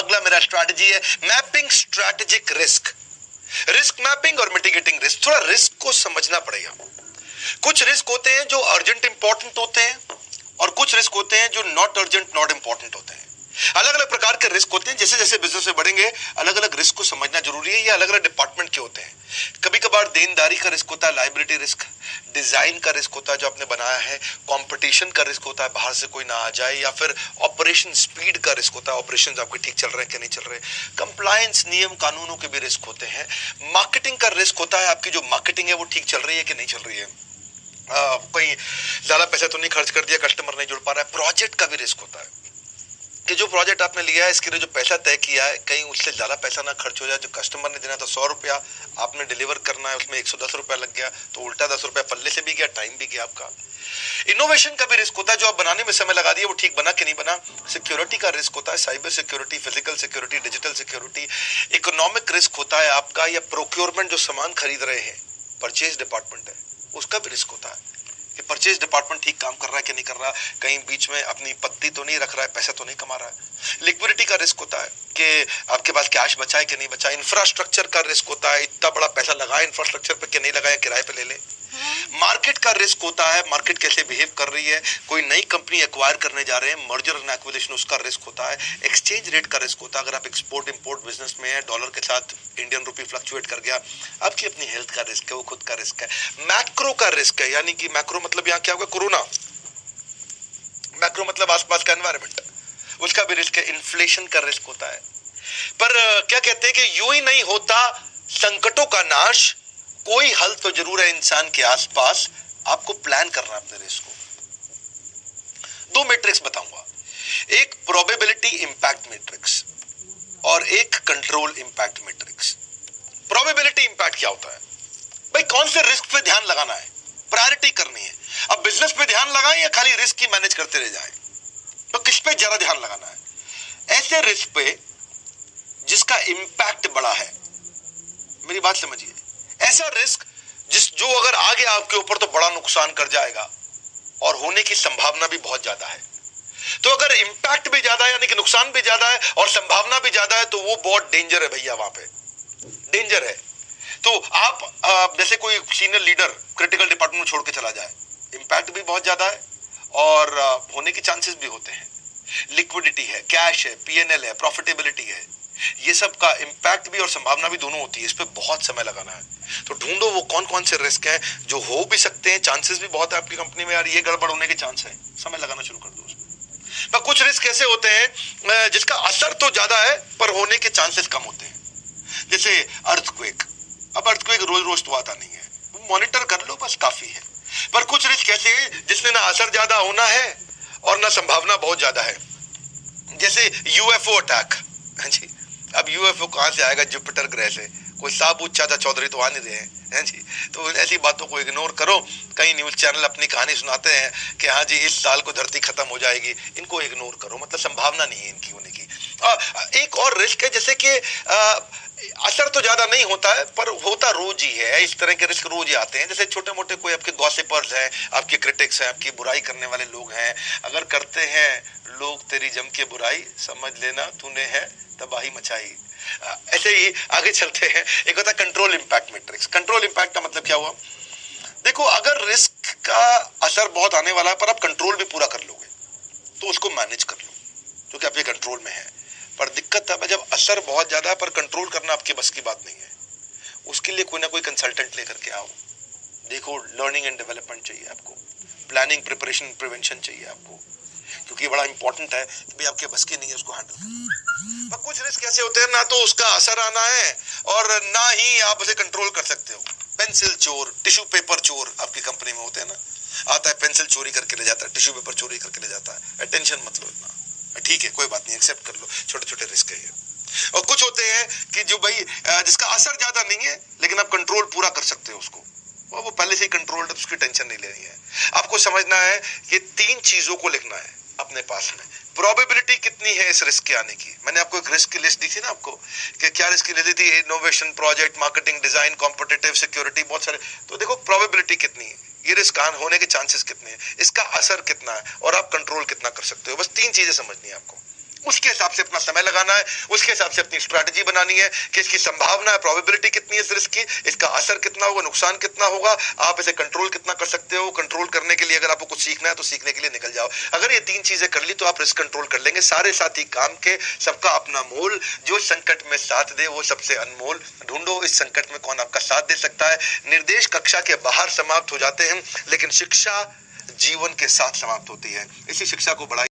अगला मेरा स्ट्रैटेजी है mapping strategic risk. Risk mapping और मिटिगेटिंग रिस्क, थोड़ा रिस्क को समझना पड़ेगा। कुछ रिस्क होते हैं जो अर्जेंट इंपॉर्टेंट होते हैं और कुछ रिस्क होते हैं जो नॉट अर्जेंट नॉट इंपॉर्टेंट होते हैं। अलग अलग प्रकार के रिस्क होते हैं। जैसे जैसे बिजनेस में बढ़ेंगे अलग अलग रिस्क को समझना जरूरी है। ये अलग अलग डिपार्टमेंट के होते हैं। कभी कभार देनदारी का रिस्क होता है, लायबिलिटी रिस्क, डिजाइन का रिस्क होता है जो आपने बनाया है, कंपटीशन का रिस्क होता है बाहर से कोई ना आ जाए, या फिर ऑपरेशन स्पीड का रिस्क होता है, ऑपरेशंस आपके ठीक चल रहे हैं कि नहीं चल रहे। कंप्लायंस नियम कानूनों के भी रिस्क होते हैं। मार्केटिंग का रिस्क होता है, आपकी जो मार्केटिंग है वो ठीक चल रही है कि नहीं चल रही है, कहीं ज्यादा पैसा तो नहीं खर्च कर दिया, कस्टमर नहीं जुड़ पा रहा है। प्रोजेक्ट का भी रिस्क होता है कि जो प्रोजेक्ट आपने लिया है इसके लिए जो पैसा तय किया है कहीं उससे ज्यादा पैसा ना खर्च हो जाए। जो कस्टमर ने देना था 100 रुपया, आपने डिलीवर करना है उसमें 110 रुपया लग गया, तो उल्टा 10 रुपया पल्ले से भी गया, टाइम भी गया आपका। इनोवेशन का भी रिस्क होता है, जो आप बनाने में समय लगा दिया वो ठीक बना कि नहीं बना। सिक्योरिटी का रिस्क होता है, cyber security, physical security, digital security. Economic risk होता है आपका, या प्रोक्योरमेंट जो सामान खरीद रहे हैं, परचेज डिपार्टमेंट है उसका भी रिस्क होता है कि परचेज डिपार्टमेंट ठीक काम कर रहा है कि नहीं कर रहा, कहीं बीच में अपनी पत्ती तो नहीं रख रहा है, पैसा तो नहीं कमा रहा है। लिक्विडिटी का रिस्क होता है कि आपके पास कैश बचा है कि नहीं बचा। इंफ्रास्ट्रक्चर का रिस्क होता है, इतना बड़ा पैसा लगाया इंफ्रास्ट्रक्चर पे कि नहीं लगाया, किराए पे ले ले। मार्केट का रिस्क होता है, मार्केट कैसे बिहेव कर रही है, कोई नई कंपनी एक्वायर करने जा रहे हैं, मर्जर एंड एक्विजिशन, उसका रिस्क होता है। एक्सचेंज रेट का रिस्क होता है, अगर आप एक्सपोर्ट इंपोर्ट बिजनेस में है, डॉलर के साथ इंडियन रुपी फ्लक्चुएट कर गया, आपकी अपनी हेल्थ का रिस्क है, वो खुद का रिस्क है। मैक्रो का रिस्क है, यानी कि मैक्रो मतलब यहाँ क्या होगा, कोरोना। मैक्रो मतलब आसपास का एनवायरमेंट, उसका भी रिस्क है। इन्फ्लेशन का रिस्क होता है। पर क्या कहते हैं कि यूं ही नहीं होता संकटों का नाश, कोई हल तो जरूर है इंसान के आसपास। आपको प्लान करना है अपने रिस्क को। 2 मैट्रिक्स बताऊंगा, एक प्रोबेबिलिटी इंपैक्ट मैट्रिक्स और एक control impact matrix. Probability impact क्या होता है भाई, कौन से रिस्क पे ध्यान लगाना है, प्रायोरिटी करनी है। अब बिजनेस पे ध्यान लगाएं या खाली रिस्क की मैनेज करते रह जाएं, तो किस पे ज्यादा ध्यान लगाना है। ऐसे रिस्क पे जिसका इंपैक्ट बड़ा है, मेरी बात समझिए, ऐसा रिस्क जो अगर आ गया आपके ऊपर तो बड़ा नुकसान कर जाएगा और होने की संभावना भी बहुत ज्यादा है। तो अगर इंपैक्ट भी ज्यादा है यानी कि नुकसान भी ज्यादा है और संभावना भी ज्यादा है, तो वो बहुत डेंजर है भैया, वहां पे डेंजर है। तो आप जैसे कोई सीनियर लीडर क्रिटिकल डिपार्टमेंट में छोड़ के चला जाए, इंपैक्ट भी बहुत ज्यादा है और होने के चांसेस भी होते हैं। लिक्विडिटी है, कैश है, पीएनएल है, प्रॉफिटेबिलिटी है, ये सब का इंपैक्ट भी और संभावना भी दोनों होती है। इस पे बहुत समय लगाना है। तो ढूंढो वो कौन कौन से रिस्क हैं जो हो भी सकते हैं, चांसेस भी बहुत है आपकी कंपनी में, यार ये गड़बड़ होने के चांस है, समय लगाना शुरू कर दो उसमें। पर कुछ रिस्क ऐसे होते हैं जिसका असर तो ज्यादा है पर होने के चांसेस कम होते हैं। जैसे अर्थक्वेक। अब अर्थक्वेक रोज रोज तो आता नहीं है, मॉनिटर कर लो बस काफी है। पर कुछ रिस्क ऐसे हैं जिसमें ना असर ज्यादा होना है और ना संभावना बहुत ज्यादा है। जैसे यूएफओ अटैक। हाँ जी, अब यूएफओ कहां से आएगा, जुपिटर ग्रह से, कोई साबुत चाचा चौधरी तो आ नहीं रहे हैं जी। तो ऐसी बातों को इग्नोर करो। कई न्यूज चैनल अपनी कहानी सुनाते हैं कि हाँ जी इस साल को धरती खत्म हो जाएगी, इनको इग्नोर करो, मतलब संभावना नहीं है इनकी होने की। एक और रिस्क है जैसे कि असर तो ज्यादा नहीं होता है पर होता रोज ही है, इस तरह के रिस्क रोज ही आते हैं। जैसे छोटे मोटे कोई आपके गॉसिपर्स हैं, आपके क्रिटिक्स हैं, आपकी बुराई करने वाले लोग हैं। अगर करते हैं लोग तेरी जम के बुराई, समझ लेना तूने है तबाही मचाई। ऐसे ही आगे चलते हैं। एक होता है control impact matrix. Control impact का मतलब क्या हुआ, देखो अगर रिस्क का असर बहुत आने वाला है पर आप कंट्रोल भी पूरा कर लोगे तो उसको मैनेज कर लो क्योंकि आपके कंट्रोल में है। पर दिक्कत तब है जब असर बहुत ज्यादा है पर कंट्रोल करना आपके बस की बात नहीं है। उसके लिए कोई ना कोई कंसल्टेंट लेकर के आओ। देखो लर्निंग एंड डेवलपमेंट चाहिए आपको, प्लानिंग, प्रिपरेशन, प्रिवेंशन चाहिए आपको, क्योंकि बड़ा इंपॉर्टेंट है कि भाई आपके बस की नहीं है उसको हैंडल करना। पर कुछ रिस्क ऐसे होते हैं ना तो उसका असर आना है और ना ही आप उसे कंट्रोल कर सकते हो। पेंसिल चोर, टिश्यू पेपर चोर आपकी कंपनी में होते हैं ना, आता है पेंसिल चोरी करके ले जाता है, टिश्यू पेपर चोरी करके ले जाता है। टेंशन मत लो इतना, ठीक है कोई बात नहीं, एक्सेप्ट कर लो, छोटे छोटे रिस्क है ये। और कुछ होते हैं कि जो भाई जिसका असर ज्यादा नहीं है लेकिन आप कंट्रोल पूरा कर सकते हो उसको, वो पहले से ही कंट्रोल्ड है तो उसकी टेंशन नहीं लेनी है। आपको समझना है कि 3 चीजों को लिखना है अपने पास में। प्रोबेबिलिटी कितनी है इस रिस्क के आने की। मैंने आपको एक रिस्क की लिस्ट दी थी ना आपको कि क्या रिस्क की लिस्ट दी, innovation, project, marketing, design, competitive, security, बहुत सारे। तो देखो प्रोबेबिलिटी कितनी है, ये रिस्क होने के चांसेस कितने हैं, इसका असर कितना है और आप कंट्रोल कितना कर सकते हो। बस 3 चीजें समझनी है आपको। उसके हिसाब से अपना समय लगाना है, उसके हिसाब से अपनी स्ट्रैटेजी बनानी है कि इसकी संभावना है, प्रोबेबिलिटी कितनी है इस रिस्क की, इसका असर कितना होगा, नुकसान कितना होगा, आप इसे कंट्रोल कितना कर सकते हो। कंट्रोल करने के लिए अगर आपको कुछ सीखना है तो सीखने के लिए निकल जाओ। अगर ये 3 चीजें कर ली तो आप रिस्क कंट्रोल कर लेंगे। सारे साथी काम के, सबका अपना मोल, जो संकट में साथ दे वो सबसे अनमोल। ढूंढो इस संकट में कौन आपका साथ दे सकता है। निर्देश कक्षा के बाहर समाप्त हो जाते हैं, लेकिन शिक्षा जीवन के साथ समाप्त होती है। इसी शिक्षा को बढ़ाइए।